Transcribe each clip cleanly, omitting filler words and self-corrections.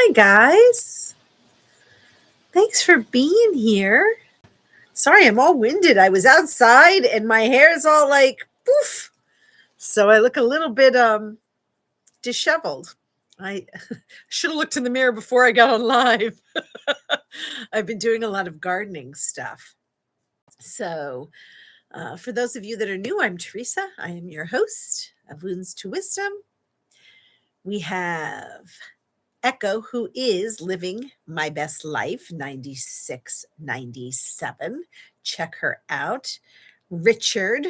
Hi, guys. Thanks for being here. Sorry, I'm all winded. I was outside and my hair is all like poof. So I look a little bit disheveled. I should have looked in the mirror before I got on live. I've been doing a lot of gardening stuff. So, for those of you that are new, I'm Teresa. I am your host of Wounds to Wisdom. We have Echo, who is living my best life, 9697. Check her out. Richard,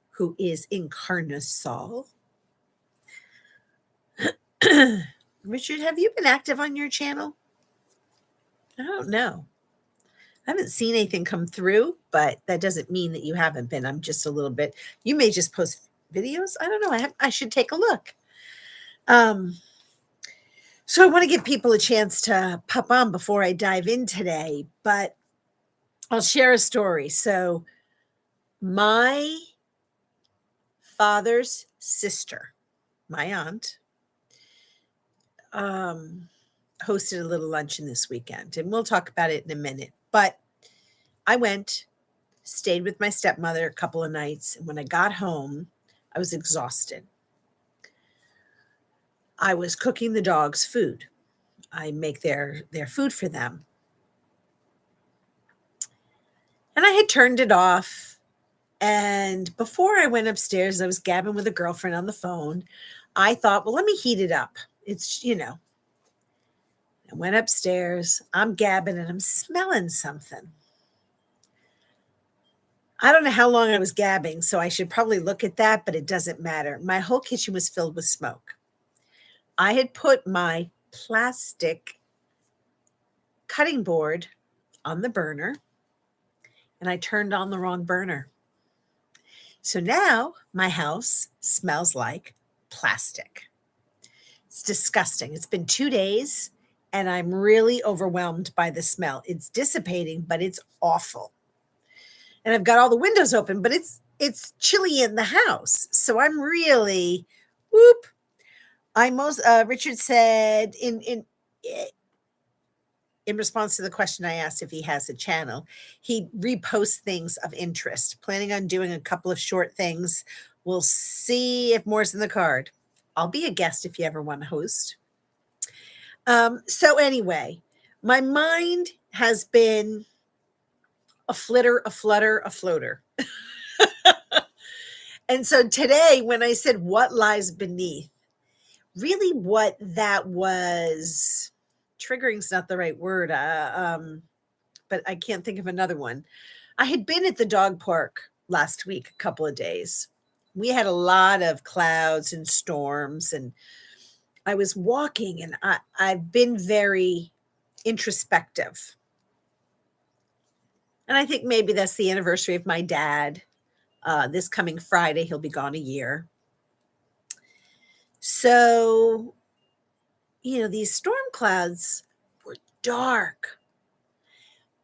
who is Incarnasol. Richard, have you been active on your channel? I don't know. I haven't seen anything come through, but that doesn't mean that you haven't been. I'm just a little bit, you may just post videos. I don't know. I should take a look. So I want to give people a chance to pop on before I dive in today, but I'll share a story. So my father's sister, my aunt, hosted a little luncheon this weekend, and we'll talk about it in a minute. But I went, stayed with my stepmother a couple of nights, and when I got home, I was exhausted. I was cooking the dogs food. I make their food for them. And I had turned it off. And before I went upstairs, I was gabbing with a girlfriend on the phone. I thought, well, let me heat it up. It's, I went upstairs. I'm gabbing and I'm smelling something. I don't know how long I was gabbing, so I should probably look at that, but it doesn't matter. My whole kitchen was filled with smoke. I had put my plastic cutting board on the burner, and I turned on the wrong burner. So now my house smells like plastic. It's disgusting. It's been 2 days, and I'm really overwhelmed by the smell. It's dissipating, but it's awful. And I've got all the windows open, but it's chilly in the house. So I'm really, whoop. Richard said in response to the question I asked if he has a channel, he reposts things of interest. Planning on doing a couple of short things. We'll see if more's in the card. I'll be a guest if you ever want to host. So anyway, my mind has been a flitter, a flutter, a floater. And so today, when I said what lies beneath, really what that was, triggering is not the right word, but I can't think of another one. I had been at the dog park last week, a couple of days. We had a lot of clouds and storms, and I was walking, and I've been very introspective. And I think maybe that's the anniversary of my dad. This coming Friday, he'll be gone a year. So, these storm clouds were dark.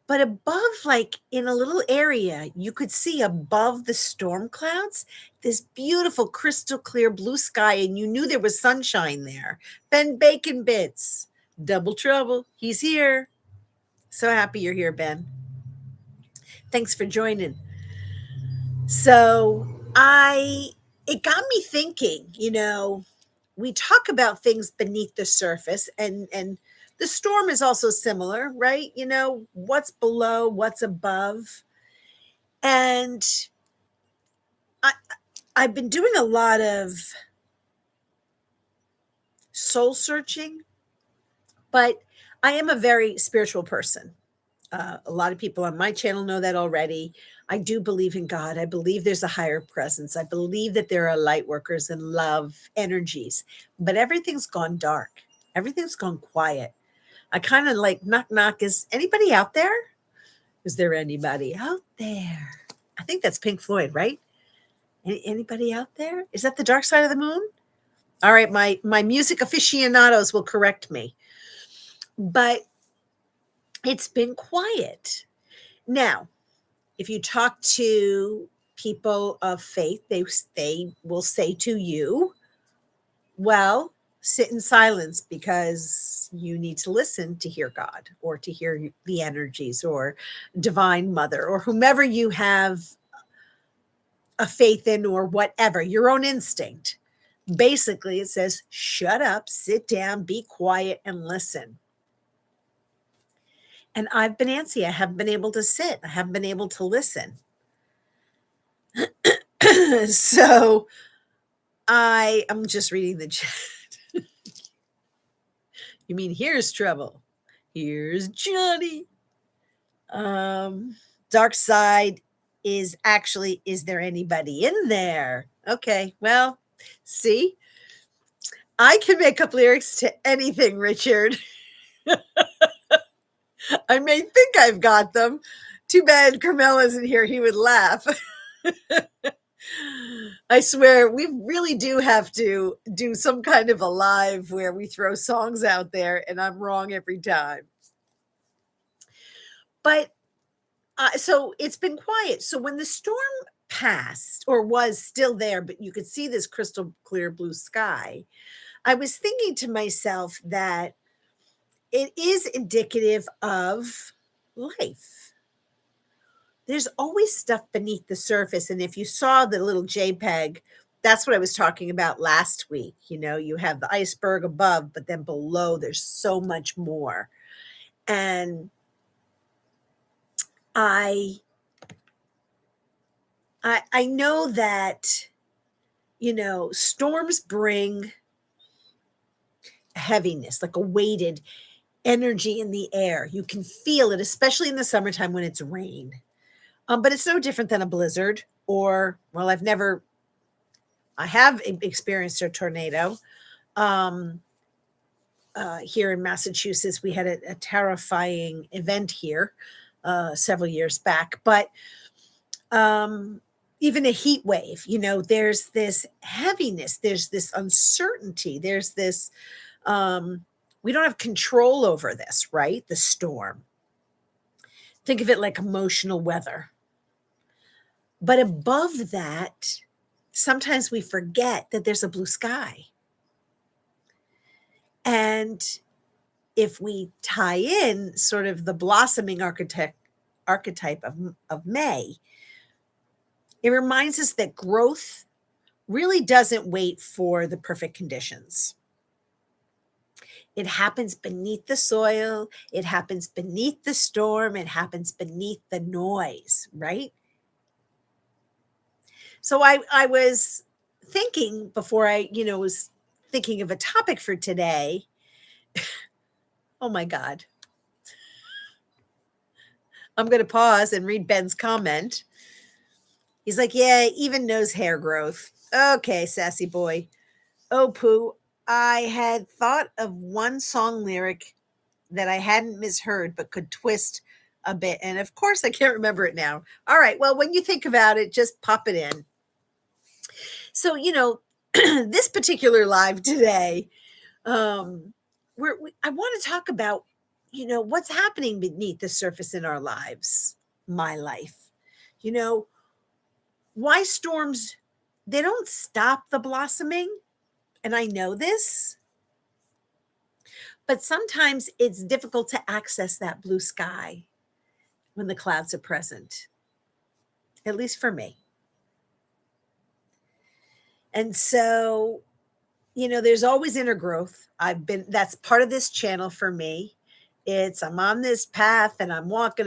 But above, like in a little area, you could see above the storm clouds, this beautiful crystal clear blue sky, and you knew there was sunshine there. Ben Bacon Bits, double trouble. He's here. So happy you're here, Ben. Thanks for joining. So it got me thinking, we talk about things beneath the surface, and the storm is also similar, right? What's below, what's above. And I've been doing a lot of soul searching, but I am a very spiritual person. A lot of people on my channel know that already. I do believe in God. I believe there's a higher presence. I believe that there are light workers and love energies, but everything's gone dark. Everything's gone quiet. I kind of like knock, knock. Is anybody out there? Is there anybody out there? I think that's Pink Floyd, right? Anybody out there? Is that the Dark Side of the Moon? All right, my music aficionados will correct me. But it's been quiet. Now, if you talk to people of faith, they will say to you, well, sit in silence because you need to listen to hear God or to hear the energies or divine mother or whomever you have a faith in or whatever, your own instinct. Basically, it says, shut up, sit down, be quiet, and listen. And I've been antsy. I haven't been able to sit. I haven't been able to listen. So I'm just reading the chat. You mean here's trouble? Here's Johnny. Dark side is actually, is there anybody in there? Okay, well, see, I can make up lyrics to anything, Richard. I may think I've got them. Too bad Carmel isn't here. He would laugh. I swear, we really do have to do some kind of a live where we throw songs out there, and I'm wrong every time. But so it's been quiet. So when the storm passed or was still there, but you could see this crystal clear blue sky, I was thinking to myself that it is indicative of life. There's always stuff beneath the surface. And if you saw the little JPEG, that's what I was talking about last week. You know, you have the iceberg above, but then below there's so much more. And I know that, you know, storms bring heaviness, like a weighted energy in the air. You can feel it, especially in the summertime when it's rain. But it's no different than a blizzard or, well, I have experienced a tornado. Here in Massachusetts, we had a terrifying event here several years back. But even a heat wave, you know, there's this heaviness, there's this uncertainty, there's this, we don't have control over this, right? The storm. Think of it like emotional weather. But above that, sometimes we forget that there's a blue sky. And if we tie in sort of the blossoming archetype of May, it reminds us that growth really doesn't wait for the perfect conditions. It happens beneath the soil. It happens beneath the storm. It happens beneath the noise, right? So I was thinking before I, you know, was thinking of a topic for today. Oh my God. I'm going to pause and read Ben's comment. He's like, yeah, even knows hair growth. Okay, sassy boy. Oh, Pooh, I had thought of one song lyric that I hadn't misheard but could twist a bit. And of course, I can't remember it now. All right, well, when you think about it, just pop it in. So, you know, this particular live today, I want to talk about, you know, what's happening beneath the surface in our lives, my life. You know, why storms, they don't stop the blossoming. And I know this, but sometimes it's difficult to access that blue sky when the clouds are present, at least for me. And so, you know, there's always inner growth. That's part of this channel for me. I'm on this path and I'm walking.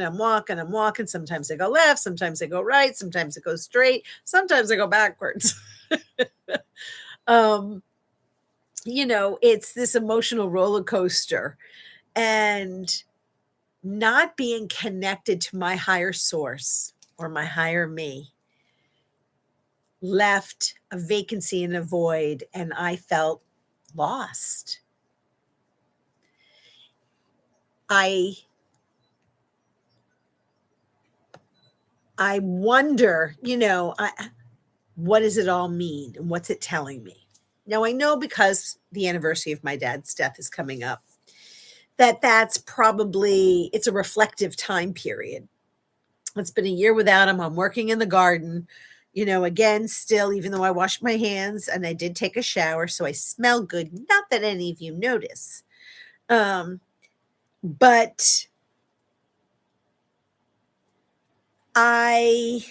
Sometimes I go left, sometimes I go right, sometimes I go straight, sometimes I go backwards. You know, it's this emotional roller coaster, and not being connected to my higher source or my higher me left a vacancy and a void, and I felt lost. I wonder, you know, what does it all mean and what's it telling me? Now, I know because the anniversary of my dad's death is coming up, that's probably, it's a reflective time period. It's been a year without him. I'm working in the garden. Again, still, even though I washed my hands and I did take a shower, so I smell good. Not that any of you notice. But I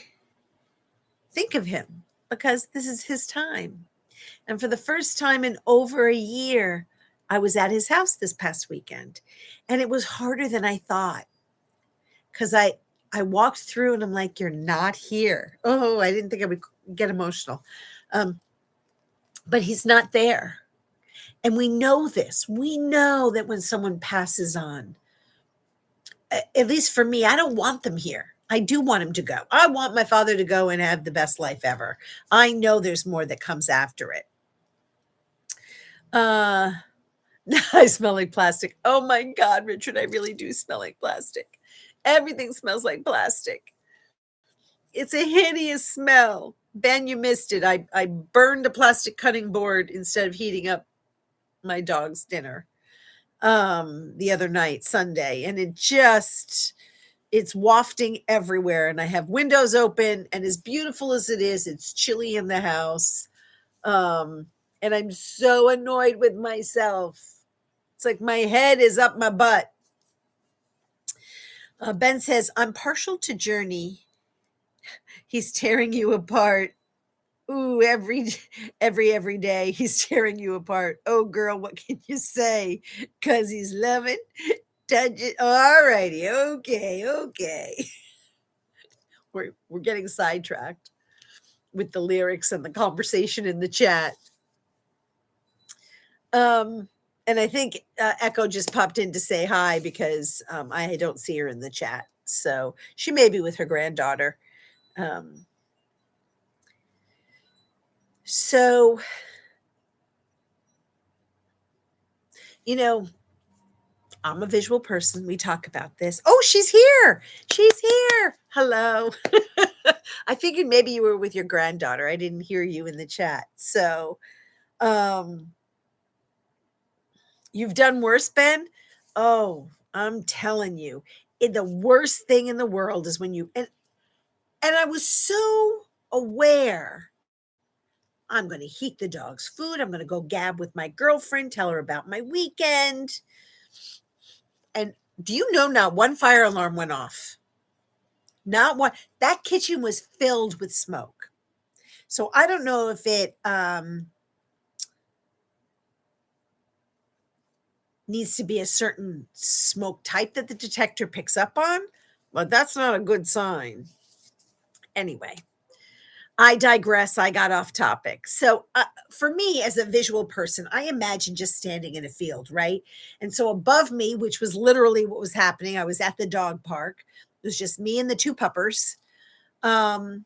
think of him because this is his time. And for the first time in over a year, I was at his house this past weekend. And it was harder than I thought because I walked through and I'm like, you're not here. Oh, I didn't think I would get emotional. But he's not there. And we know this. We know that when someone passes on, at least for me, I don't want them here. I do want him to go. I want my father to go and have the best life ever. I know there's more that comes after it. I smell like plastic. Oh my God, Richard, I really do smell like plastic. Everything smells like plastic. It's a hideous smell. Ben, you missed it. I burned a plastic cutting board instead of heating up my dog's dinner the other night, Sunday, and it's wafting everywhere. And I have windows open, and as beautiful as it is, it's chilly in the house. And I'm so annoyed with myself. It's like my head is up my butt. Ben says, I'm partial to Journey. He's tearing you apart. Ooh, every day he's tearing you apart. Oh, girl, what can you say? Because he's loving, touch it. All righty. Okay. We're getting sidetracked with the lyrics and the conversation in the chat. And I think Echo just popped in to say hi because I don't see her in the chat. So she may be with her granddaughter. So, I'm a visual person. We talk about this. Oh, she's here. Hello. I figured maybe you were with your granddaughter. I didn't hear you in the chat. So, you've done worse, Ben? Oh, I'm telling you, the worst thing in the world is when and I was so aware. I'm going to heat the dog's food. I'm going to go gab with my girlfriend, tell her about my weekend. And do you know not one fire alarm went off? Not one. That kitchen was filled with smoke. So I don't know if it needs to be a certain smoke type that the detector picks up on, but that's not a good sign. Anyway, I digress. I got off topic. So for me as a visual person, I imagine just standing in a field, right? And so above me, which was literally what was happening, I was at the dog park. It was just me and the two puppers. The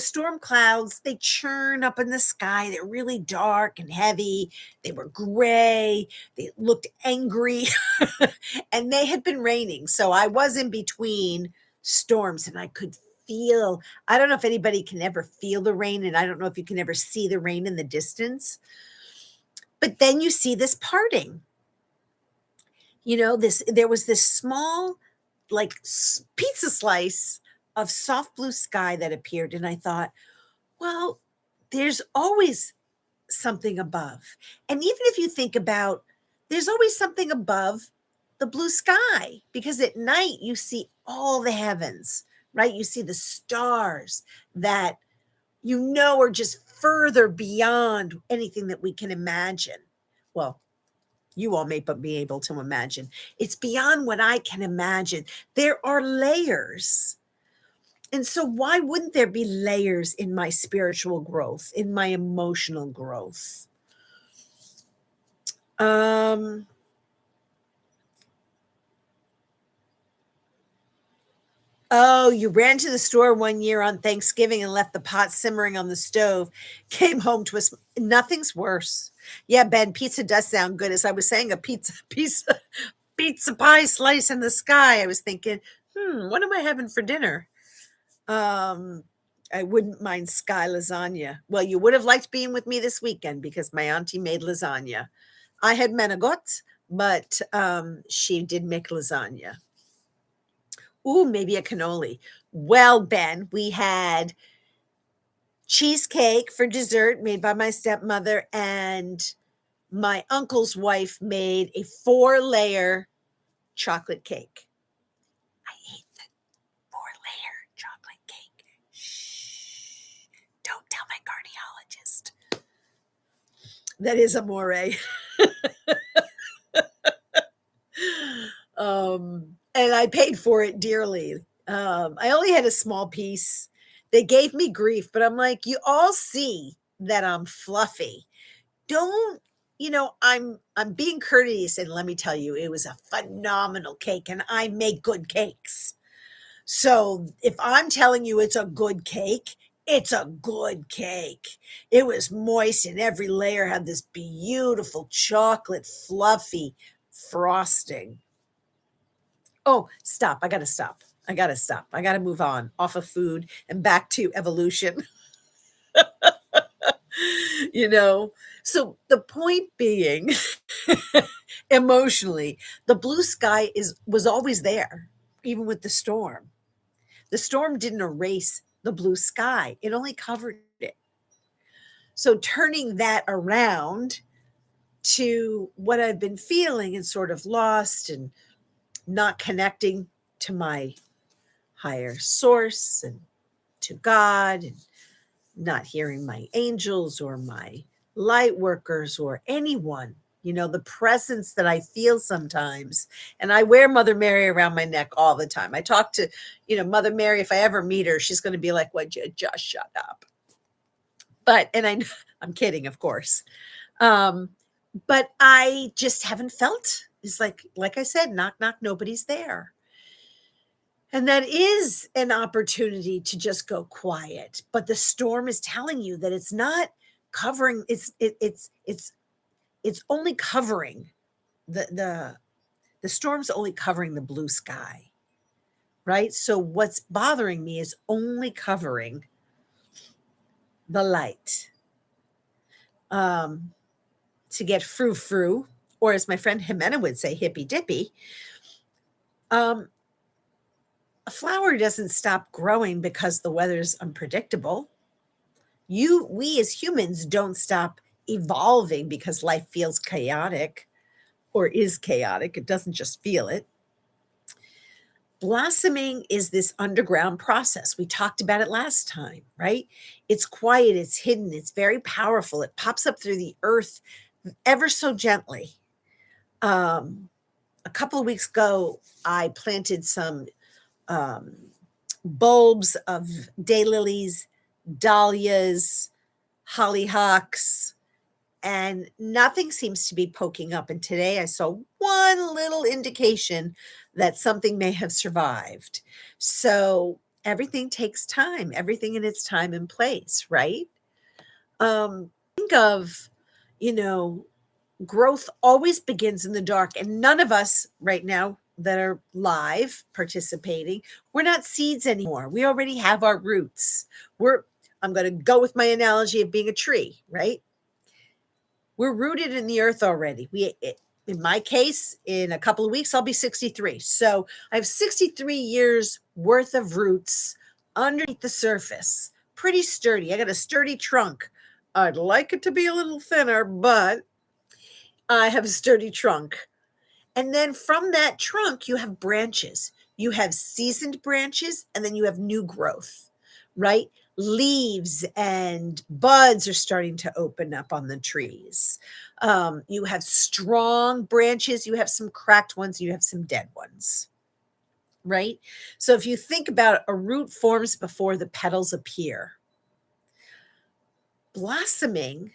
storm clouds, they churn up in the sky. They're really dark and heavy. They were gray. They looked angry. And they had been raining. So I was in between storms and I could feel, I don't know if anybody can ever feel the rain, and I don't know if you can ever see the rain in the distance. But then you see this parting. There was this small, like pizza slice of soft blue sky that appeared. And I thought, well, there's always something above. And even if you think about, there's always something above the blue sky, because at night you see all the heavens, right? You see the stars that are just further beyond anything that we can imagine. Well, you all may be able to imagine. It's beyond what I can imagine. There are layers. And so why wouldn't there be layers in my spiritual growth, in my emotional growth? Oh, you ran to the store one year on Thanksgiving and left the pot simmering on the stove, came home to nothing's worse. Yeah, Ben, pizza does sound good. As I was saying, a pizza pie slice in the sky. I was thinking, what am I having for dinner? I wouldn't mind sky lasagna. Well, you would have liked being with me this weekend because my auntie made lasagna. I had menegot, but she did make lasagna. Ooh, maybe a cannoli. Well, Ben, we had cheesecake for dessert made by my stepmother, and my uncle's wife made a 4-layer chocolate cake. I ate the 4-layer chocolate cake. Shh, don't tell my cardiologist. That is amore. And I paid for it dearly. I only had a small piece. They gave me grief, but I'm like, you all see that I'm fluffy. Don't, I'm being courteous, and let me tell you, it was a phenomenal cake, and I make good cakes. So if I'm telling you it's a good cake, it's a good cake. It was moist, and every layer had this beautiful chocolate fluffy frosting. Oh, stop. I got to stop. I got to stop. I got to move on off of food and back to evolution. you know? So the point being, emotionally, the blue sky was always there, even with the storm. The storm didn't erase the blue sky. It only covered it. So turning that around to what I've been feeling and sort of lost and not connecting to my higher source and to God, and not hearing my angels or my light workers or anyone, the presence that I feel sometimes. And I wear Mother Mary around my neck all the time. I talk to, Mother Mary. If I ever meet her, she's going to be like, would you just shut up? I'm kidding, of course. But I just haven't felt, it's like I said, knock, knock, nobody's there. And that is an opportunity to just go quiet. But the storm is telling you that it's not covering, it's only covering the storm's only covering the blue sky, right? So what's bothering me is only covering the light. To get frou-frou, or as my friend Jimena would say, hippy dippy, a flower doesn't stop growing because the weather's unpredictable. We as humans don't stop evolving because life feels chaotic or is chaotic. It doesn't just feel it. Blossoming is this underground process. We talked about it last time, right? It's quiet, it's hidden, it's very powerful. It pops up through the earth ever so gently. A couple of weeks ago, I planted some bulbs of daylilies, dahlias, hollyhocks, and nothing seems to be poking up. And today I saw one little indication that something may have survived. So everything takes time, everything in its time and place, right? Think of, growth always begins in the dark, and none of us right now that are live participating, we're not seeds anymore. We already have our roots. I'm going to go with my analogy of being a tree, right? We're rooted in the earth already. In my case, in a couple of weeks, I'll be 63. So I have 63 years worth of roots underneath the surface. Pretty sturdy. I got a sturdy trunk. I'd like it to be a little thinner, but I have a sturdy trunk. And then from that trunk, you have branches. You have seasoned branches, and then you have new growth, right? Leaves and buds are starting to open up on the trees. You have strong branches. You have some cracked ones. You have some dead ones, right? So if you think about it, a root forms before the petals appear. Blossoming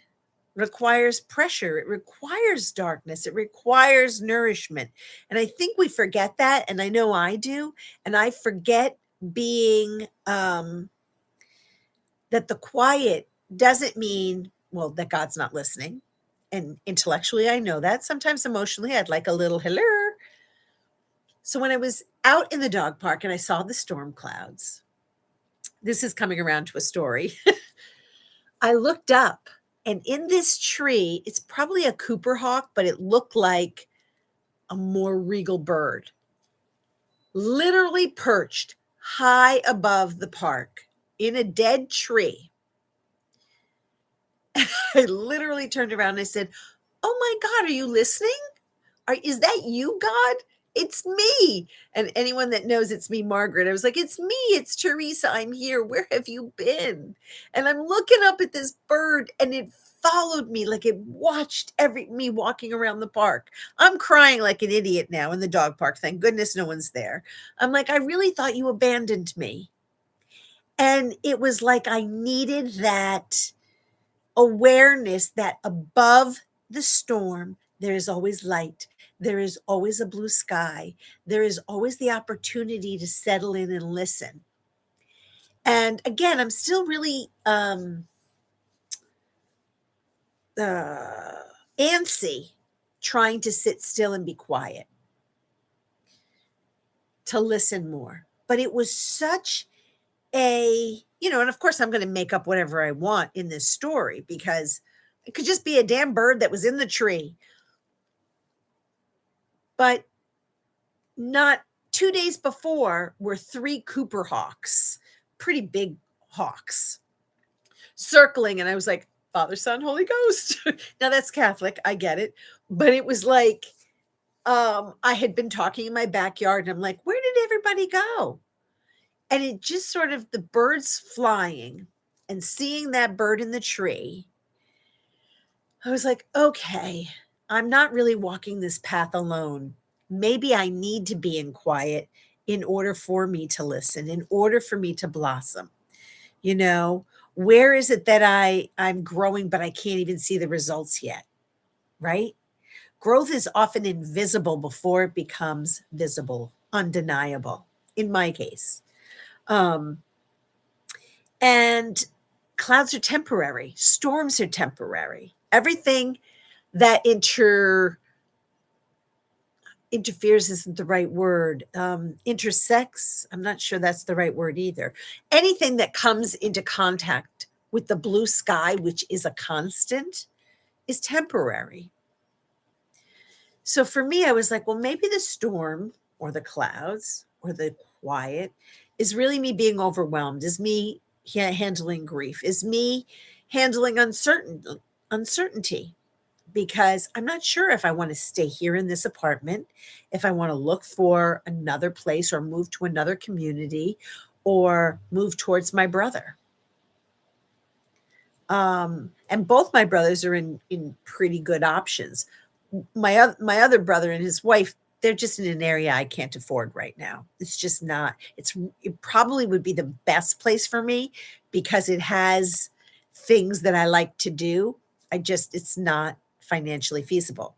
requires pressure. It requires darkness. It requires nourishment. And I think we forget that. And I know I do. And I forget being, that the quiet doesn't mean, well, that God's not listening. And intellectually, I know that. Sometimes emotionally, I'd like a little hello. So when I was out in the dog park and I saw the storm clouds, this is coming around to a story. I looked up, and in this tree, it's probably a Cooper hawk, but it looked like a more regal bird, literally perched high above the park in a dead tree. I literally turned around and I said, "Oh my God, are you listening? Is that you, God? It's me." And anyone that knows it's me, Margaret, I was like, "It's me. It's Teresa. I'm here. Where have you been?" And I'm looking up at this bird and it followed me like it watched me walking around the park. I'm crying like an idiot now in the dog park. Thank goodness no one's there. I'm like, "I really thought you abandoned me." And it was like I needed that awareness that above the storm, there is always light. There is always a blue sky. There is always the opportunity to settle in and listen. And again, I'm still really uh, antsy trying to sit still and be quiet, to listen more. But it was such and of course, I'm going to make up whatever I want in this story because it could just be a damn bird that was in the tree. But not 2 days before were 3 Cooper hawks, pretty big hawks, circling, and I was like, "Father, Son, Holy Ghost." Now that's Catholic, I get it, but it was like, I had been talking in my backyard, and I'm like, "Where did everybody go?" And it just sort of the birds flying and seeing that bird in the tree, I was like, "Okay, I'm not really walking this path alone. Maybe I need to be in quiet in order for me to listen, in order for me to blossom." You know, where is it that I'm growing, but I can't even see the results yet, right? Growth is often invisible before it becomes visible, undeniable, in my case. Um, and clouds are temporary, storms are temporary. Everything that interferes isn't the right word. Intersects, I'm not sure that's the right word either. Anything that comes into contact with the blue sky, which is a constant, is temporary. So for me, I was like, well, maybe the storm or the clouds or the quiet is really me being overwhelmed, is me handling grief, is me handling uncertainty, because I'm not sure if I want to stay here in this apartment, if I want to look for another place or move to another community or move towards my brother. And both my brothers are in pretty good options. My other brother and his wife, they're just in an area I can't afford right now. It's just not. It probably would be the best place for me because it has things that I like to do. It's not financially feasible.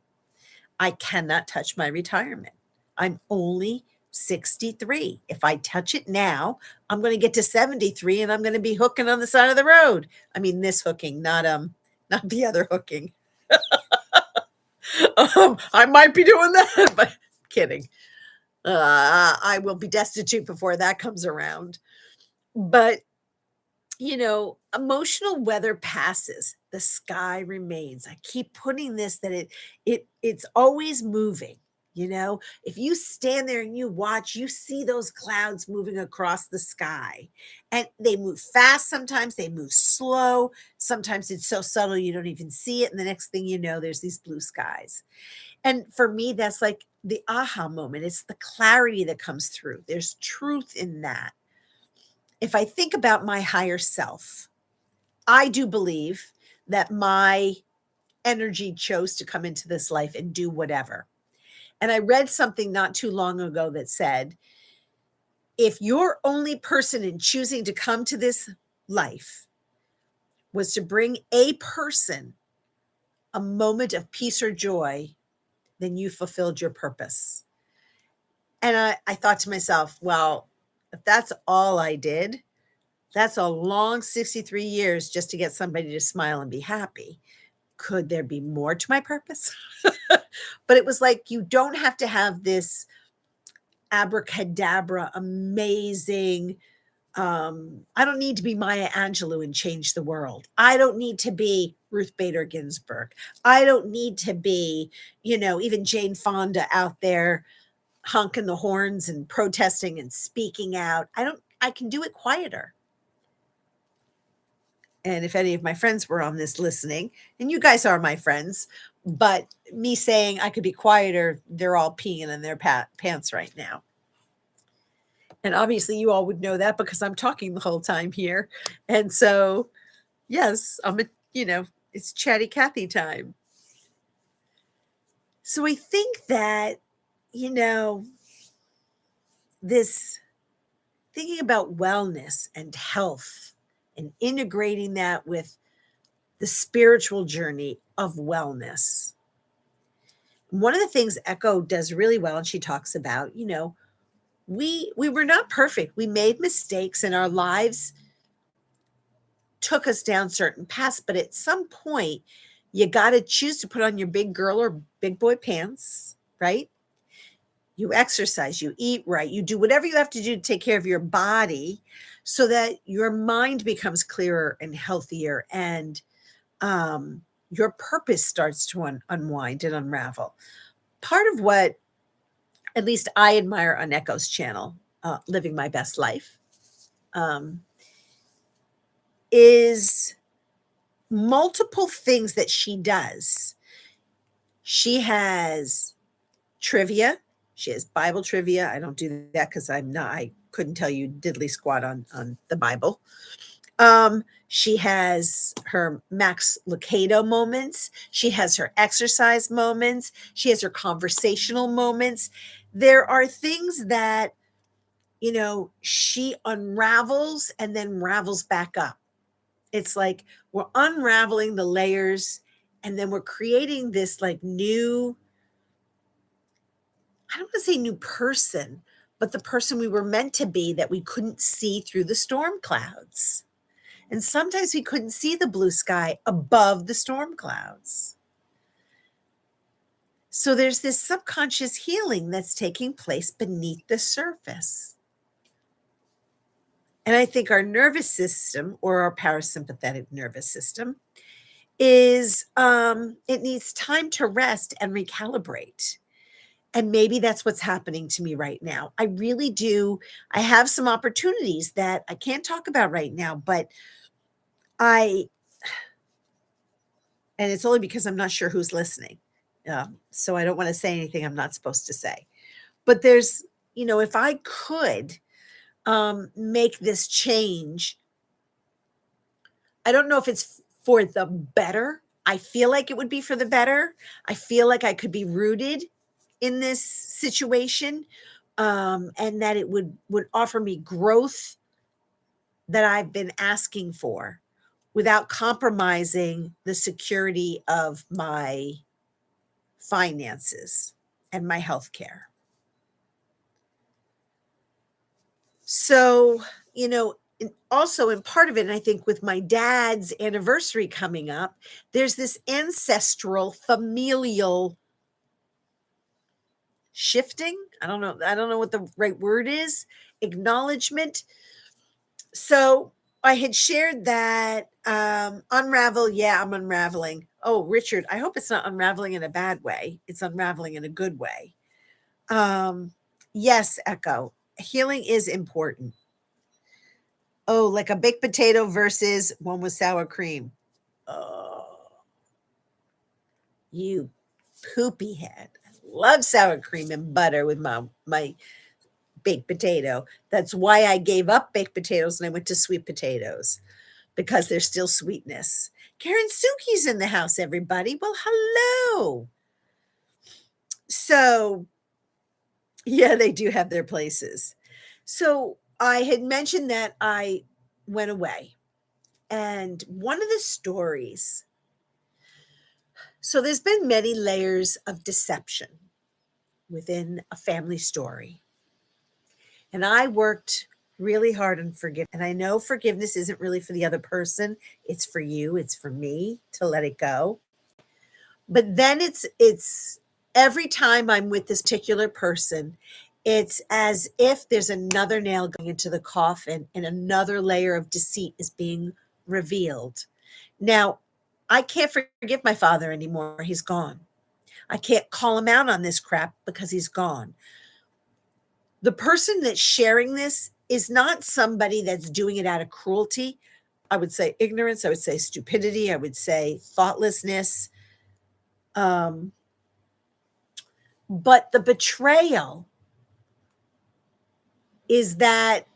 I cannot touch my retirement. I'm only 63. If I touch it now, I'm going to get to 73 and I'm going to be hooking on the side of the road. I mean, this hooking, not the other hooking. I might be doing that, but kidding. I will be destitute before that comes around. But emotional weather passes, the sky remains. I keep putting this that it's always moving. If you stand there and you watch, you see those clouds moving across the sky, and they move fast. Sometimes they move slow. Sometimes it's so subtle you don't even see it. And the next thing you know, there's these blue skies. And for me, that's like the aha moment. It's the clarity that comes through. There's truth in that. If I think about my higher self, I do believe that my energy chose to come into this life and do whatever. And I read something not too long ago that said, if your only person in choosing to come to this life was to bring a person a moment of peace or joy, then you fulfilled your purpose. And I thought to myself, well, if that's all I did, that's a long 63 years just to get somebody to smile and be happy. Could there be more to my purpose? But it was like, you don't have to have this abracadabra, amazing. I don't need to be Maya Angelou and change the world. I don't need to be Ruth Bader Ginsburg. I don't need to be, even Jane Fonda out there honking the horns and protesting and speaking out. I can do it quieter. And if any of my friends were on this listening, and you guys are my friends, but me saying I could be quieter, they're all peeing in their pants right now. And obviously, you all would know that because I'm talking the whole time here. And so, yes, it's chatty Cathy time. So I think that, this thinking about wellness and health and integrating that with the spiritual journey of wellness. One of the things Echo does really well, and she talks about, we were not perfect. We made mistakes and our lives took us down certain paths, but at some point you got to choose to put on your big girl or big boy pants, right? You exercise, you eat right, you do whatever you have to do to take care of your body so that your mind becomes clearer and healthier, and your purpose starts to unwind and unravel. Part of what, at least I admire on Echo's channel, Living My Best Life, is multiple things that she does. She has trivia. She has Bible trivia. I don't do that because I couldn't tell you diddly squat on the Bible. She has her Max Lucado moments. She has her exercise moments. She has her conversational moments. There are things that, she unravels and then ravels back up. It's like we're unraveling the layers and then we're creating this like new, I don't want to say new person, but the person we were meant to be that we couldn't see through the storm clouds. And sometimes we couldn't see the blue sky above the storm clouds. So there's this subconscious healing that's taking place beneath the surface. And I think our nervous system, or our parasympathetic nervous system, it needs time to rest and recalibrate. And maybe that's what's happening to me right now. I really do. I have some opportunities that I can't talk about right now, but and it's only because I'm not sure who's listening. So I don't want to say anything I'm not supposed to say. But there's, if I could make this change, I don't know if it's for the better. I feel like it would be for the better. I feel like I could be rooted in this situation, and that it would offer me growth that I've been asking for without compromising the security of my finances and my health care. So, also in part of it, and I think with my dad's anniversary coming up, there's this ancestral familial shifting. I don't know what the right word is. Acknowledgement. So I had shared that unravel. Yeah, I'm unraveling. Oh, Richard, I hope it's not unraveling in a bad way. It's unraveling in a good way. Yes, Echo. Healing is important. Oh, like a baked potato versus one with sour cream. Oh, you poopy head. I love sour cream and butter with my baked potato. That's why I gave up baked potatoes and I went to sweet potatoes, because there's still sweetness. Karen Suki's in the house, everybody. Well, hello. So, yeah, they do have their places. So I had mentioned that I went away. And one of the stories, so there's been many layers of deception within a family story. And I worked really hard on forgiveness. And I know forgiveness isn't really for the other person. It's for you. It's for me to let it go. But then it's every time I'm with this particular person, it's as if there's another nail going into the coffin and another layer of deceit is being revealed. Now, I can't forgive my father anymore. He's gone. I can't call him out on this crap because he's gone. The person that's sharing this is not somebody that's doing it out of cruelty. I would say ignorance, I would say stupidity, I would say thoughtlessness. Um, but the betrayal is that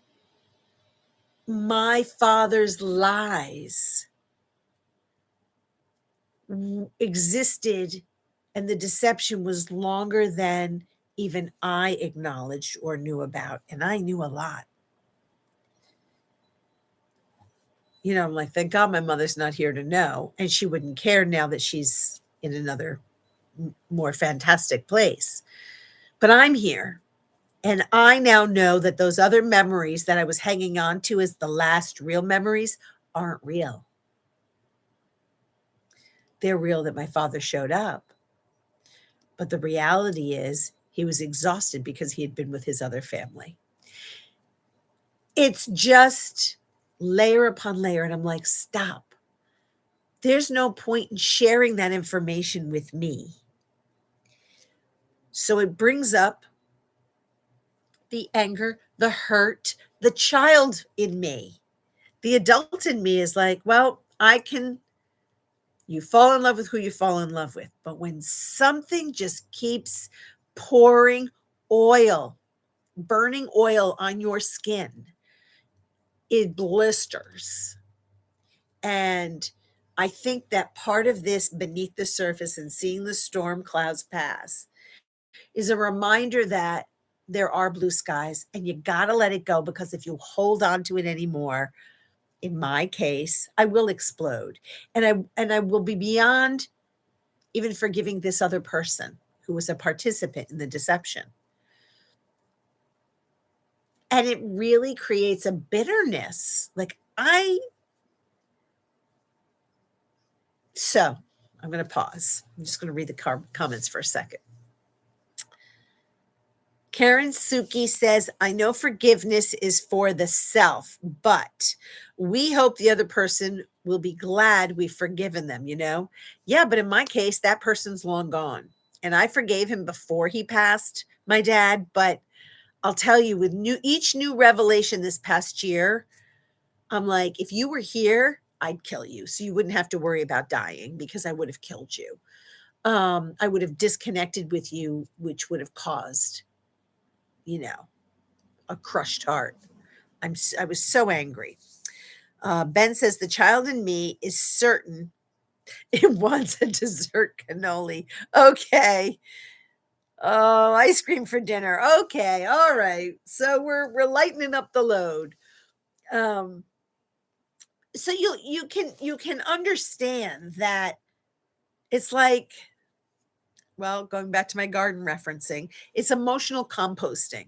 my father's lies existed and the deception was longer than even I acknowledged or knew about. And I knew a lot. You know, I'm like, thank God my mother's not here to know. And she wouldn't care now that she's in another more fantastic place. But I'm here. And I now know that those other memories that I was hanging on to as the last real memories aren't real. They're real that my father showed up. But the reality is he was exhausted because he had been with his other family. It's just layer upon layer. And I'm like, stop. There's no point in sharing that information with me. So it brings up the anger, the hurt, the child in me. The adult in me is like, well, you fall in love with who you fall in love with. But when something just keeps pouring oil, burning oil on your skin, it blisters. And I think that part of this beneath the surface and seeing the storm clouds pass is a reminder that there are blue skies and you got to let it go, because if you hold on to it anymore, in my case, I will explode. And I will be beyond even forgiving this other person who was a participant in the deception. And it really creates a bitterness. So I'm going to pause. I'm just going to read the comments for a second. Karen Suki says, I know forgiveness is for the self, but we hope the other person will be glad we've forgiven them, you know? Yeah, but in my case, that person's long gone. And I forgave him before he passed, my dad. But I'll tell you, with each new revelation this past year, I'm like, if you were here, I'd kill you. So you wouldn't have to worry about dying, because I would have killed you. I would have disconnected with you, which would have caused, a crushed heart. I was so angry. Ben says the child in me is certain it wants a dessert cannoli. Okay. Oh, ice cream for dinner. Okay. All right. So we're lightening up the load. So you can understand that it's like, well, going back to my garden referencing, it's emotional composting.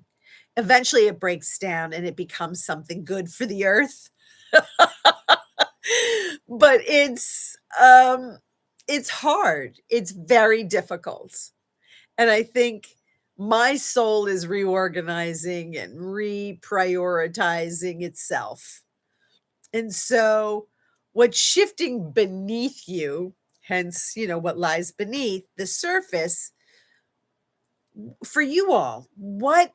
Eventually it breaks down and it becomes something good for the earth. But it's hard. It's very difficult. And I think my soul is reorganizing and reprioritizing itself. And so what's shifting beneath you, hence, what lies beneath the surface for you all, what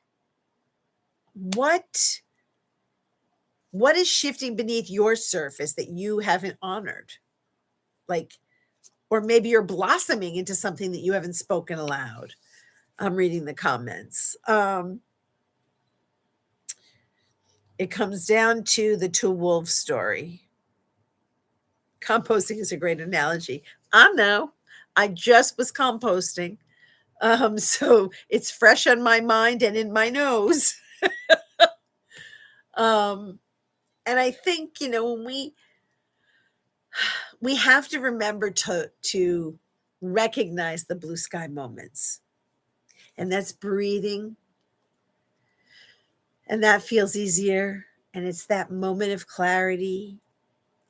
is shifting beneath your surface that you haven't honored? Or maybe you're blossoming into something that you haven't spoken aloud. I'm reading the comments. It comes down to the two wolves story. Composting is a great analogy. I know. I just was composting. So it's fresh on my mind and in my nose. And I think, when we have to remember to recognize the blue sky moments. And that's breathing. And that feels easier. And it's that moment of clarity.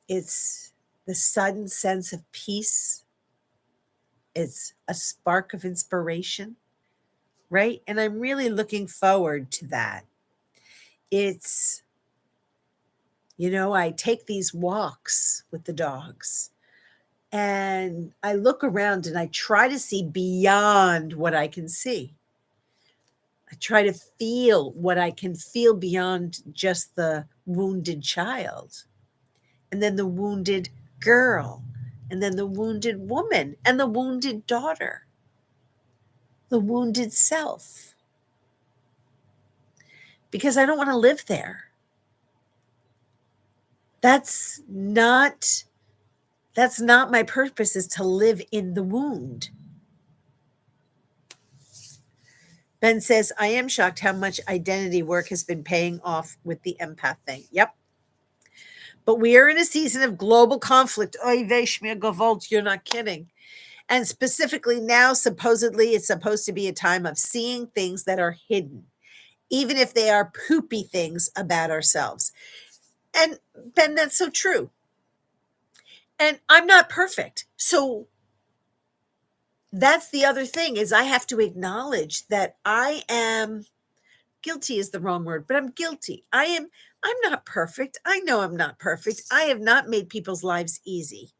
It's the sudden sense of peace. It's a spark of inspiration, right? And I'm really looking forward to that. It's, I take these walks with the dogs and I look around and I try to see beyond what I can see. I try to feel what I can feel beyond just the wounded child. and then the wounded girl, and then the wounded woman, and the wounded daughter, the wounded self. Because I don't want to live there. That's not my purpose, is to live in the wound. Ben says, I am shocked how much identity work has been paying off with the empath thing. Yep. But we are in a season of global conflict. Oy vey, schmier gewalt, you're not kidding. And specifically now, supposedly, it's supposed to be a time of seeing things that are hidden, even if they are poopy things about ourselves. And Ben, that's so true. And I'm not perfect. So that's the other thing, is I have to acknowledge that I am guilty, is the wrong word, but I'm guilty. I'm not perfect. I know I'm not perfect. I have not made people's lives easy.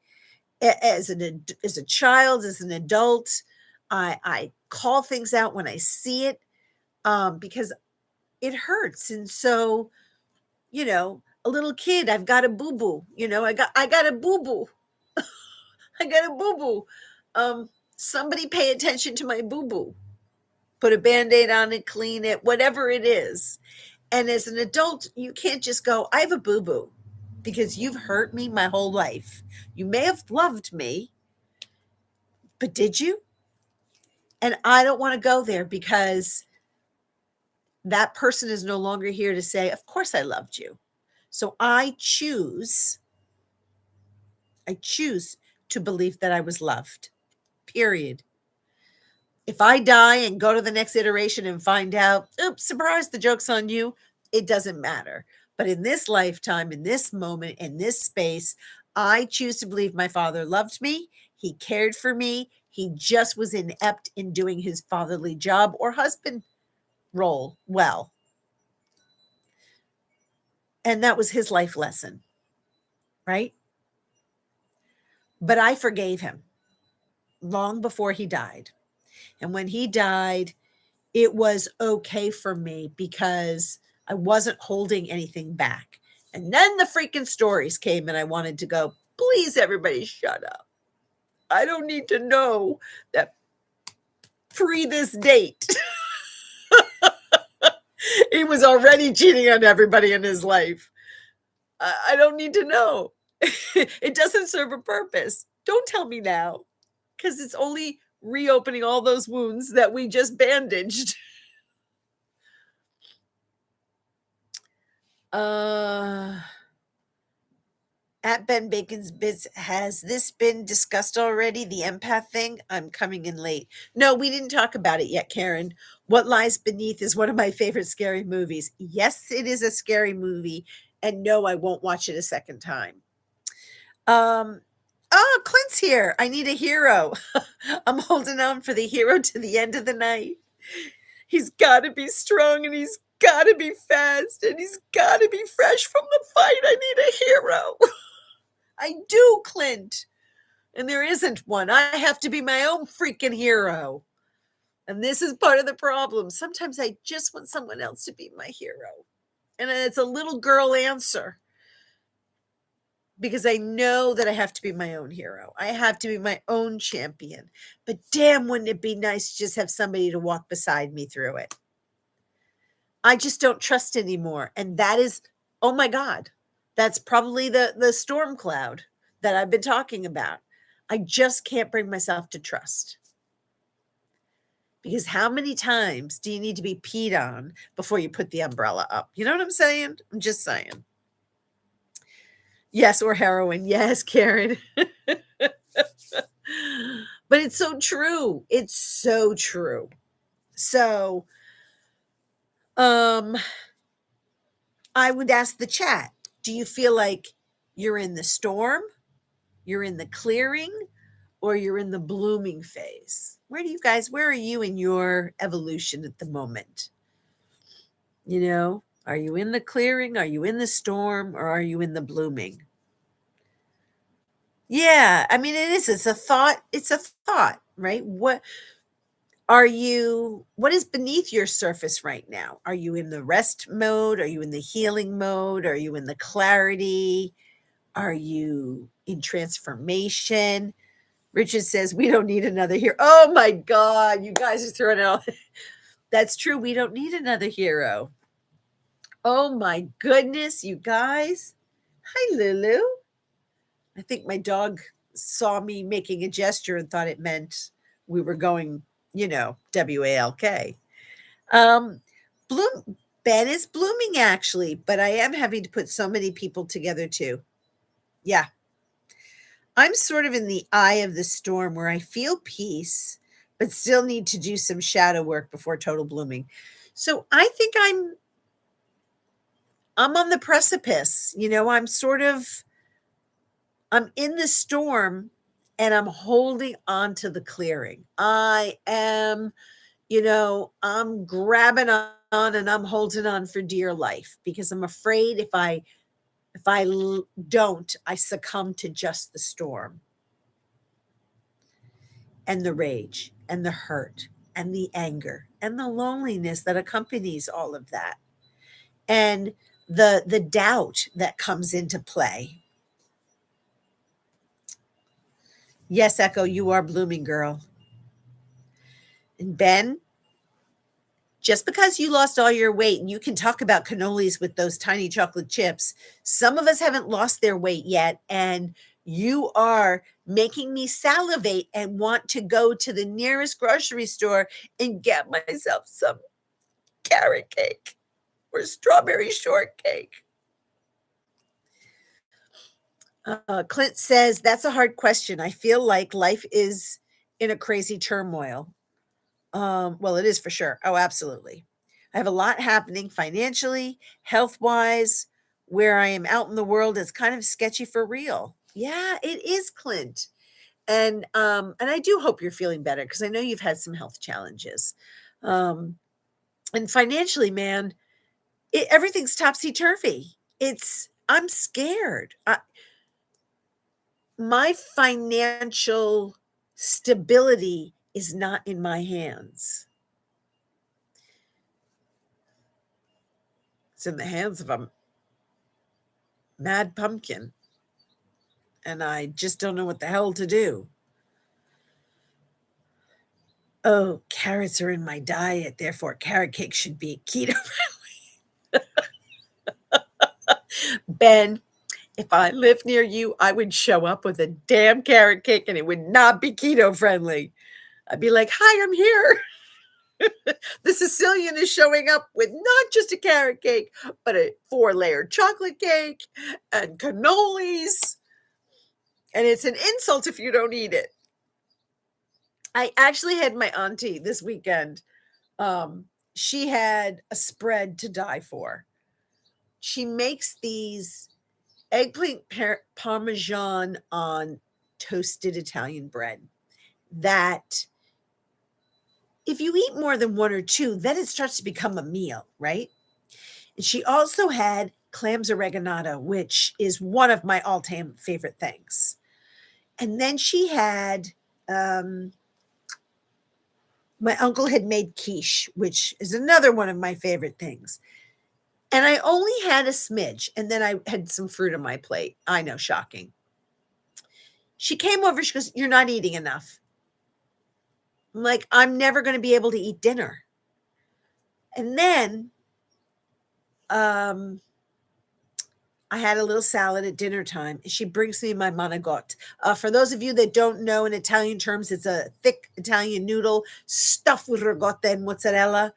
As a child, as an adult, I call things out when I see it, because it hurts. And so, a little kid, I've got a boo-boo, I got a boo-boo. I got a boo-boo. Somebody pay attention to my boo-boo. Put a Band-Aid on it, clean it, whatever it is. And as an adult, you can't just go, I have a boo-boo, because you've hurt me my whole life. You may have loved me, but did you? And I don't want to go there, because that person is no longer here to say, of course I loved you. So I choose to believe that I was loved, period. If I die and go to the next iteration and find out, oops, surprise, the joke's on you, it doesn't matter. But in this lifetime, in this moment, in this space, I choose to believe my father loved me. He cared for me. He just was inept in doing his fatherly job or husband role well. And that was his life lesson, right? But I forgave him long before he died. And when he died, it was okay for me, because I wasn't holding anything back. And then the freaking stories came, and I wanted to go, please, everybody shut up. I don't need to know that pre this date, he was already cheating on everybody in his life. I don't need to know. It doesn't serve a purpose. Don't tell me now, because it's only reopening all those wounds that we just bandaged. At Ben Bacon's Bits, has this been discussed already? The empath thing? I'm coming in late. No, we didn't talk about it yet, Karen. What Lies Beneath is one of my favorite scary movies. Yes, it is a scary movie. And no, I won't watch it a second time. Oh, Clint's here. I need a hero. I'm holding on for the hero to the end of the night. He's got to be strong, and he's got to be fast, and he's got to be fresh from the fight. I need a hero. I do, Clint. And there isn't one. I have to be my own freaking hero. And this is part of the problem. Sometimes I just want someone else to be my hero. And it's a little girl answer, because I know that I have to be my own hero. I have to be my own champion. But damn, wouldn't it be nice to just have somebody to walk beside me through it? I just don't trust anymore. And that is, oh my God, that's probably the storm cloud that I've been talking about. I just can't bring myself to trust. Because how many times do you need to be peed on before you put the umbrella up? You know what I'm saying? I'm just saying. Yes, or heroin. Yes, Karen. But it's so true. It's so true. So, I would ask the chat, do you feel like you're in the storm, you're in the clearing, or you're in the blooming phase? Where are you in your evolution at the moment? Are you in the clearing? Are you in the storm? Or are you in the blooming? Yeah, I mean, it's a thought. It's a thought, right? What is beneath your surface right now? Are you in the rest mode? Are you in the healing mode? Are you in the clarity? Are you in transformation? Richard says, we don't need another hero. Oh my God, you guys are throwing out. That's true. We don't need another hero. Oh my goodness, you guys. Hi, Lulu. I think my dog saw me making a gesture and thought it meant we were going, WALK. Um, Bloom Ben is blooming actually, but I am having to put so many people together too. Yeah. I'm sort of in the eye of the storm where I feel peace, but still need to do some shadow work before total blooming. So I think I'm on the precipice. I'm in the storm and I'm holding on to the clearing. I'm grabbing on and I'm holding on for dear life because I'm afraid if I don't, I succumb to just the storm and the rage and the hurt and the anger and the loneliness that accompanies all of that. And the doubt that comes into play. Yes, Echo, you are blooming, girl. And Ben, just because you lost all your weight and you can talk about cannolis with those tiny chocolate chips, some of us haven't lost their weight yet. And you are making me salivate and want to go to the nearest grocery store and get myself some carrot cake or strawberry shortcake. Clint says, that's a hard question. I feel like life is in a crazy turmoil. Well, it is for sure. Oh, absolutely. I have a lot happening financially, health wise, where I am out in the world. It's kind of sketchy for real. Yeah, it is, Clint. And I do hope you're feeling better because I know you've had some health challenges. Um, and financially, man, everything's topsy turvy. I'm scared. My financial stability is not in my hands. It's in the hands of a mad pumpkin, and I just don't know what the hell to do. Oh, carrots are in my diet, therefore carrot cake should be keto friendly. Ben, if I lived near you, I would show up with a damn carrot cake and it would not be keto friendly. I'd be like, hi, I'm here. The Sicilian is showing up with not just a carrot cake, but a 4-layer chocolate cake and cannolis. And it's an insult if you don't eat it. I actually had my auntie this weekend. She had a spread to die for. She makes these eggplant parmesan on toasted Italian bread that if you eat more than one or two, then it starts to become a meal, right? And she also had clams oreganata, which is one of my all-time favorite things. And then she had my uncle had made quiche, which is another one of my favorite things. And I only had a smidge, and then I had some fruit on my plate. I know, shocking. She came over, she goes, "You're not eating enough." I'm like, "I'm never going to be able to eat dinner." And then um, I had a little salad at dinner time. She brings me my manigot. For those of you that don't know in Italian terms, it's a thick Italian noodle stuffed with ricotta and mozzarella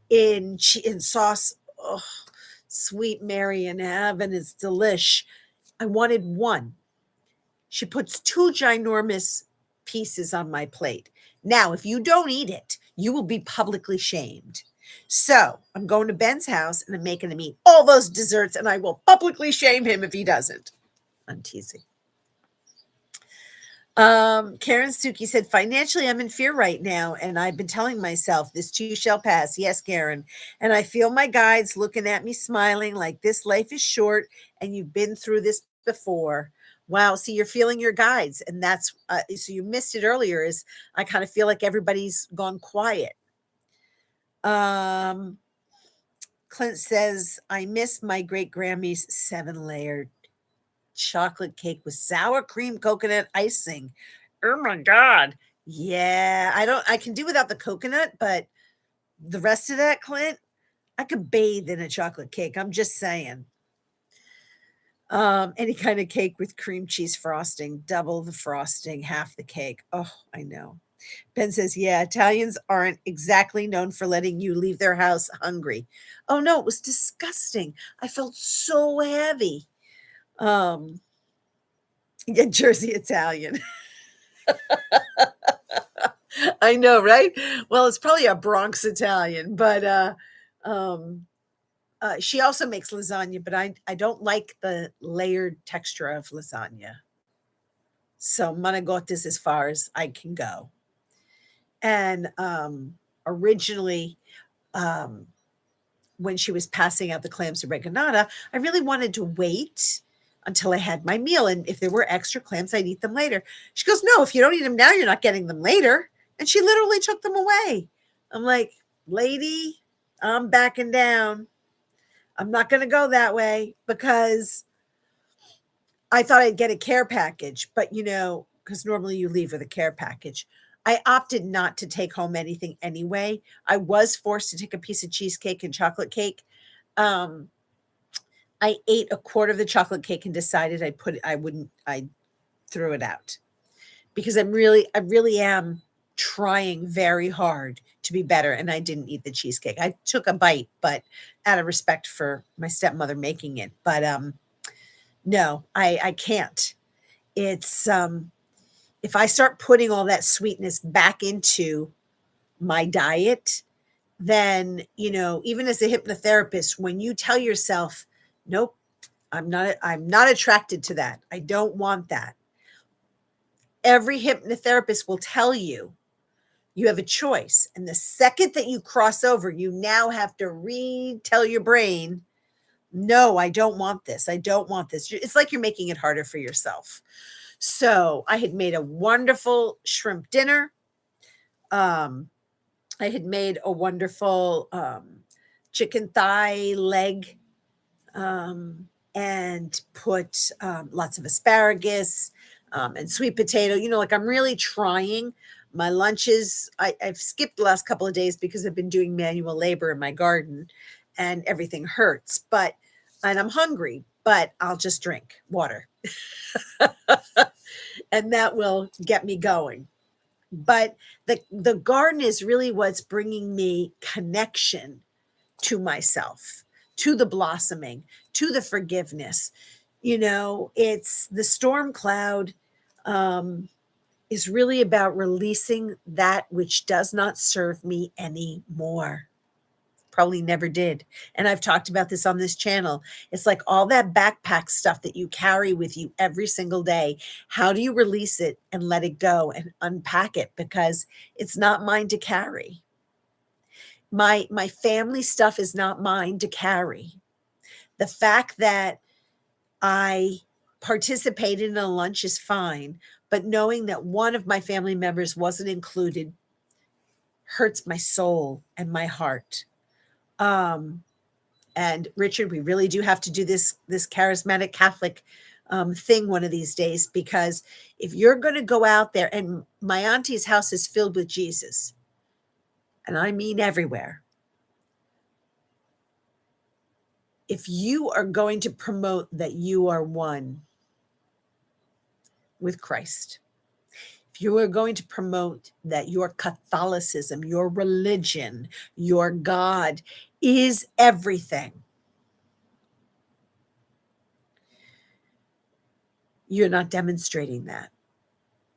in sauce. Oh, sweet Mary in heaven, it's delish. I wanted one. She puts 2 ginormous pieces on my plate. Now, if you don't eat it, you will be publicly shamed. So I'm going to Ben's house and I'm making him eat all those desserts, and I will publicly shame him if he doesn't. I'm teasing. Karen Suki said, financially, I'm in fear right now, and I've been telling myself this too shall pass. Yes, Karen. And I feel my guides looking at me, smiling like this life is short and you've been through this before. Wow. See, you're feeling your guides. And that's so you missed it earlier. Is I kind of feel like everybody's gone quiet. Clint says, I miss my great Grammy's 7-layered chocolate cake with sour cream coconut icing. Oh my God. Yeah, I can do without the coconut, but the rest of that, Clint, I could bathe in a chocolate cake. I'm just saying. Any kind of cake with cream cheese frosting, double the frosting, half the cake. Oh, I know. Ben says, yeah, Italians aren't exactly known for letting you leave their house hungry. Oh no, it was disgusting. I felt so heavy. Um, yeah, Jersey Italian. I know, right? Well, it's probably a Bronx Italian, but um, she also makes lasagna, but I don't like the layered texture of lasagna. So manigot is as far as I can go. And originally, um, when she was passing out the clams de reganata, I really wanted to wait until I had my meal. And if there were extra clams, I'd eat them later. She goes, no, if you don't eat them now, you're not getting them later. And she literally took them away. I'm like, lady, I'm backing down. I'm not going to go that way because I thought I'd get a care package, but because normally you leave with a care package. I opted not to take home anything anyway. I was forced to take a piece of cheesecake and chocolate cake. Um, I ate a quarter of the chocolate cake and decided I threw it out because I really am trying very hard to be better. And I didn't eat the cheesecake. I took a bite, but out of respect for my stepmother making it. But no, I can't. It's if I start putting all that sweetness back into my diet, then, even as a hypnotherapist, when you tell yourself, nope, I'm not attracted to that. I don't want that. Every hypnotherapist will tell you you have a choice. And the second that you cross over, you now have to retell your brain, no, I don't want this. I don't want this. It's like you're making it harder for yourself. So I had made a wonderful shrimp dinner. I had made a wonderful chicken thigh leg and put lots of asparagus and sweet potato. Like I'm really trying. My lunches, I've skipped the last couple of days because I've been doing manual labor in my garden and everything hurts. And I'm hungry, but I'll just drink water. And that will get me going. But the garden is really what's bringing me connection to myself, to the blossoming, to the forgiveness. It's the storm cloud is really about releasing that which does not serve me anymore. Probably never did. And I've talked about this on this channel. It's like all that backpack stuff that you carry with you every single day. How do you release it and let it go and unpack it? Because it's not mine to carry. My family stuff is not mine to carry. The fact that I participated in a lunch is fine, but knowing that one of my family members wasn't included hurts my soul and my heart. And Richard, we really do have to do this charismatic Catholic thing one of these days, because if you're going to go out there, and my auntie's house is filled with Jesus, and I mean everywhere. If you are going to promote that you are one with Christ, if you are going to promote that your Catholicism, your religion, your God is everything, you're not demonstrating that.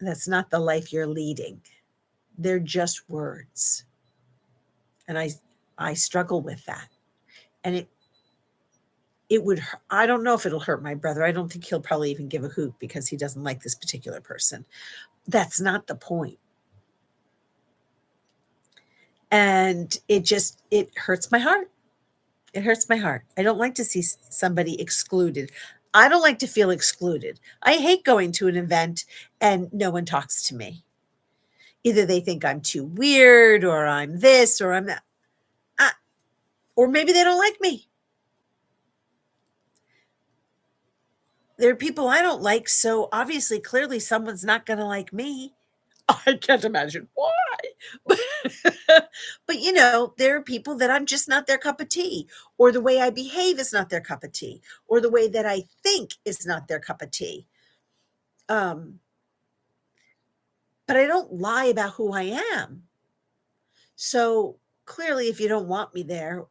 That's not the life you're leading. They're just words. And I struggle with that. And it would, I don't know if it'll hurt my brother. I don't think he'll probably even give a hoot because he doesn't like this particular person. That's not the point. And it hurts my heart. It hurts my heart. I don't like to see somebody excluded. I don't like to feel excluded. I hate going to an event and no one talks to me. Either they think I'm too weird, or I'm this, or I'm that. Or maybe they don't like me. there are people I don't like, so obviously, clearly, someone's not gonna like me. I can't imagine why. But, there are people that I'm just not their cup of tea, or the way I behave is not their cup of tea, or the way that I think is not their cup of tea. Um, but I don't lie about who I am. So clearly, if you don't want me there,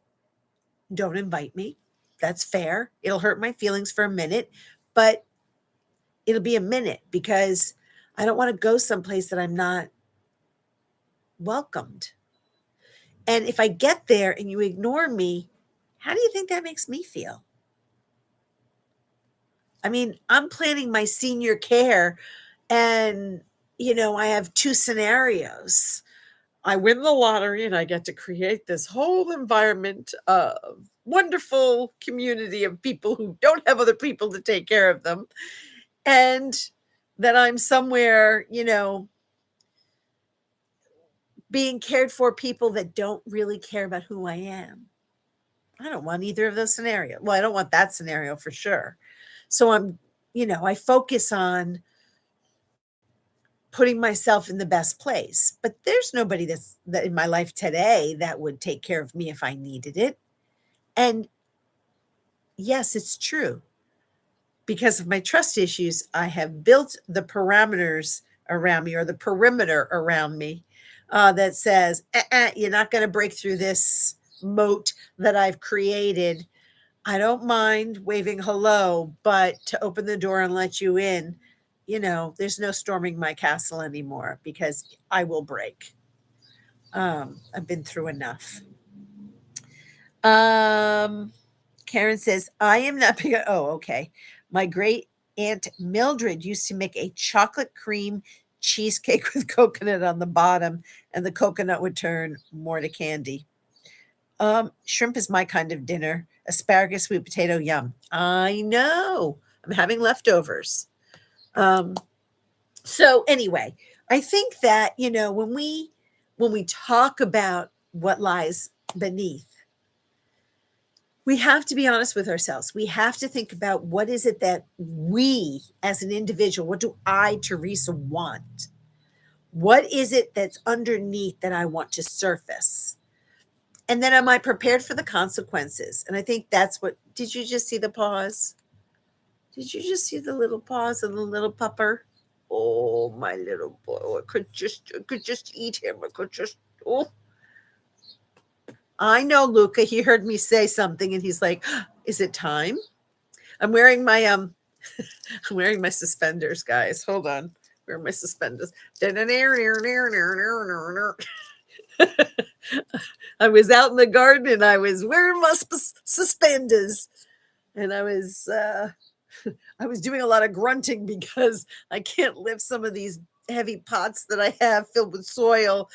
don't invite me. That's fair. It'll hurt my feelings for a minute, but it'll be a minute because I don't want to go someplace that I'm not welcomed. And if I get there and you ignore me, how do you think that makes me feel? I mean, I'm planning my senior care and, I have two scenarios. I win the lottery and I get to create this whole environment of wonderful community of people who don't have other people to take care of them. And that I'm somewhere, being cared for people that don't really care about who I am. I don't want either of those scenarios. Well, I don't want that scenario for sure. So I focus on putting myself in the best place. But there's nobody that in my life today that would take care of me if I needed it. And yes, it's true. Because of my trust issues, I have built the parameters around me or the perimeter around me that says, you're not going to break through this moat that I've created. I don't mind waving hello, but to open the door and let you in, there's no storming my castle anymore because I will break. I've been through enough. Karen says, I am not big. Oh, okay. My great aunt Mildred used to make a chocolate cream cheesecake with coconut on the bottom, and the coconut would turn more to candy. Shrimp is my kind of dinner. Asparagus, sweet potato, yum. I know. I'm having leftovers. So anyway, I think that, when we talk about what lies beneath, we have to be honest with ourselves. We have to think about what is it that we as an individual, what do I, Teresa, want? What is it that's underneath that I want to surface? And then am I prepared for the consequences? And I think that's what, did you just see the pause? Did you just see the little pause of the little pupper? Oh, my little boy. I could just eat him. Oh. I know, Luca. He heard me say something and he's like, is it time? I'm wearing my I'm wearing my suspenders, guys. Hold on. Where are my suspenders? I was out in the garden and I was wearing my suspenders, and I was doing a lot of grunting because I can't lift some of these heavy pots that I have filled with soil.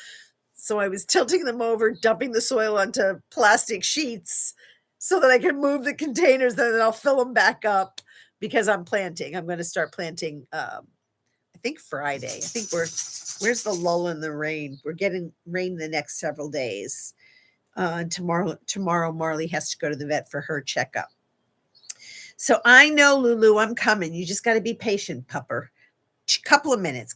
So I was tilting them over, dumping the soil onto plastic sheets so that I can move the containers, and then I'll fill them back up because I'm planting. I'm going to start planting, I think Friday. I think where's the lull in the rain? We're getting rain the next several days. Tomorrow, Marley has to go to the vet for her checkup. So I know, Lulu, I'm coming. You just got to be patient, pupper. Couple of minutes.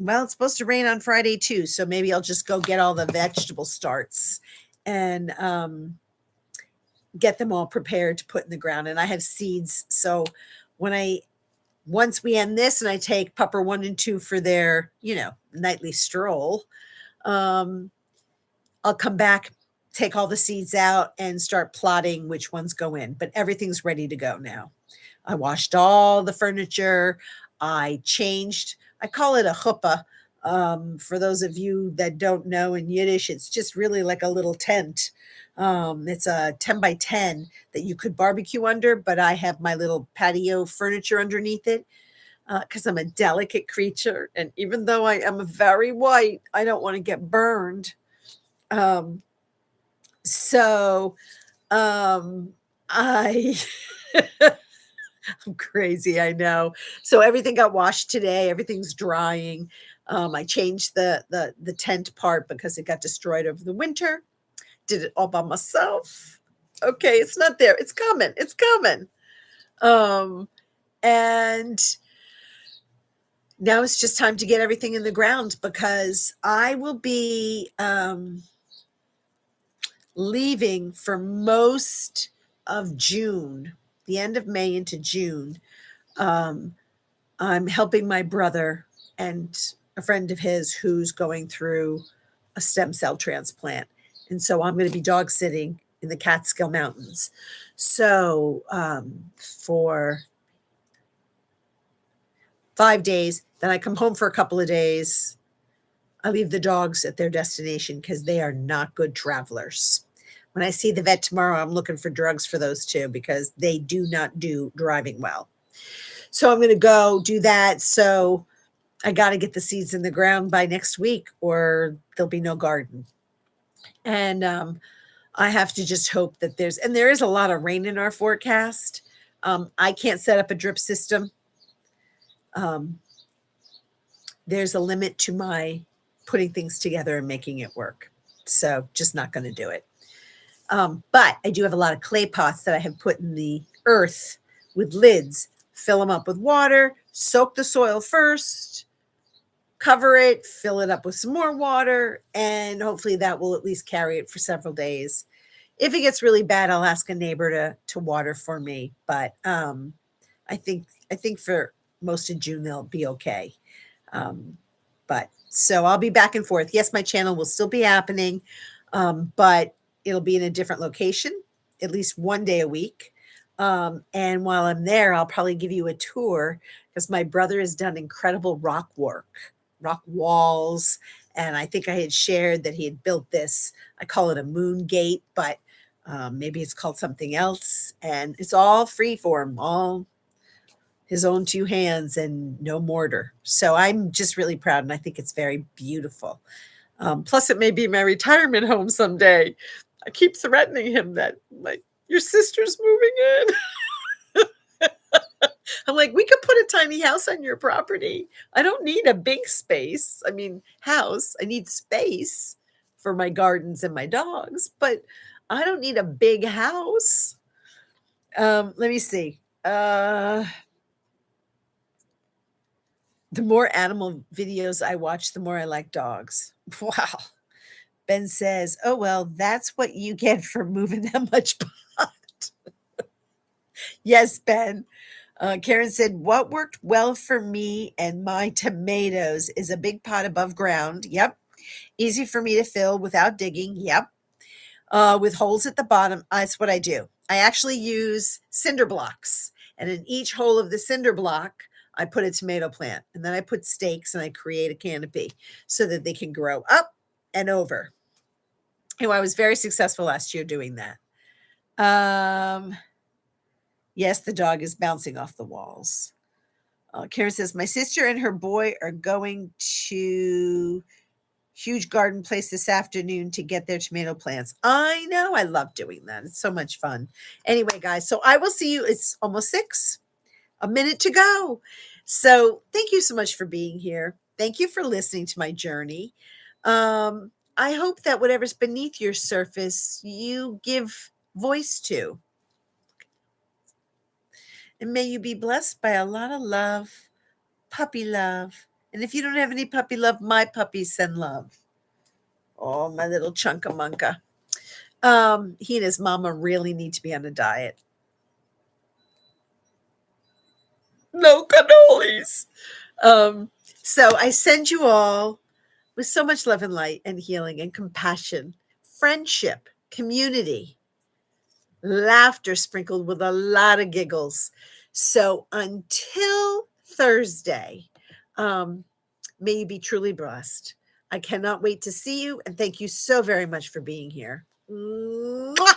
Well, it's supposed to rain on Friday too, so maybe I'll just go get all the vegetable starts and get them all prepared to put in the ground. And I have seeds, so once we end this and I take pupper 1 and 2 for their, nightly stroll, I'll come back, take all the seeds out and start plotting which ones go in, but everything's ready to go now. I washed all the furniture. I call it a chuppah. For those of you that don't know, in Yiddish, it's just really like a little tent. It's a 10 by 10 that you could barbecue under, but I have my little patio furniture underneath it because I'm a delicate creature. And even though I am very white, I don't want to get burned. So I I'm crazy, I know. So everything got washed today. Everything's drying. I changed the tent part because it got destroyed over the winter. Did it all by myself. Okay, it's not there. It's coming. Um, and now it's just time to get everything in the ground because I will be leaving for most of June, the end of May into June. Um, I'm helping my brother and a friend of his who's going through a stem cell transplant. And so I'm going to be dog sitting in the Catskill Mountains. So for 5 days, then I come home for a couple of days. I leave the dogs at their destination because they are not good travelers. When I see the vet tomorrow, I'm looking for drugs for those two because they do not do driving well. So I'm going to go do that. So I got to get the seeds in the ground by next week or there'll be no garden. And I have to just hope that there is a lot of rain in our forecast. I can't set up a drip system. There's a limit to my putting things together and making it work. So just not going to do it. But I do have a lot of clay pots that I have put in the earth with lids. Fill them up with water, soak the soil first, cover it, fill it up with some more water, and hopefully that will at least carry it for several days. If it gets really bad, I'll ask a neighbor to water for me. But I think for most of June they'll be okay. But so I'll be back and forth. Yes, my channel will still be happening, but it'll be in a different location, at least one day a week. And while I'm there, I'll probably give you a tour because my brother has done incredible rock work, rock walls. And I think I had shared that he had built this, I call it a moon gate, but maybe it's called something else. And it's all free form, all his own two hands and no mortar. So I'm just really proud. And I think it's very beautiful. Plus it may be my retirement home someday. I keep threatening him that like your sister's moving in. I'm like, we could put a tiny house on your property. I don't need a big space. I mean, house. I need space for my gardens and my dogs, but I don't need a big house. Let me see. The more animal videos I watch, the more I like dogs. Wow. Ben says, oh, well, that's what you get for moving that much pot. Yes, Ben. Karen said, what worked well for me and my tomatoes is a big pot above ground. Yep. Easy for me to fill without digging. Yep. With holes at the bottom. That's what I do. I actually use cinder blocks. And in each hole of the cinder block, I put a tomato plant. And then I put stakes and I create a canopy so that they can grow up and over. I was very successful last year doing that. Yes, the dog is bouncing off the walls. Karen says, my sister and her boy are going to huge garden place this afternoon to get their tomato plants. I know. I love doing that. It's so much fun. Anyway, guys, so I will see you. It's almost 6, a minute to go. So thank you so much for being here. Thank you for listening to my journey. I hope that whatever's beneath your surface, you give voice to. And may you be blessed by a lot of love, puppy love. And if you don't have any puppy love, my puppies send love. Oh, my little chunkamunka. He and his mama really need to be on a diet. No cannolis. So I send you all with so much love and light and healing and compassion, friendship, community, laughter sprinkled with a lot of giggles. So until Thursday, may you be truly blessed. I cannot wait to see you. And thank you so very much for being here. Mwah!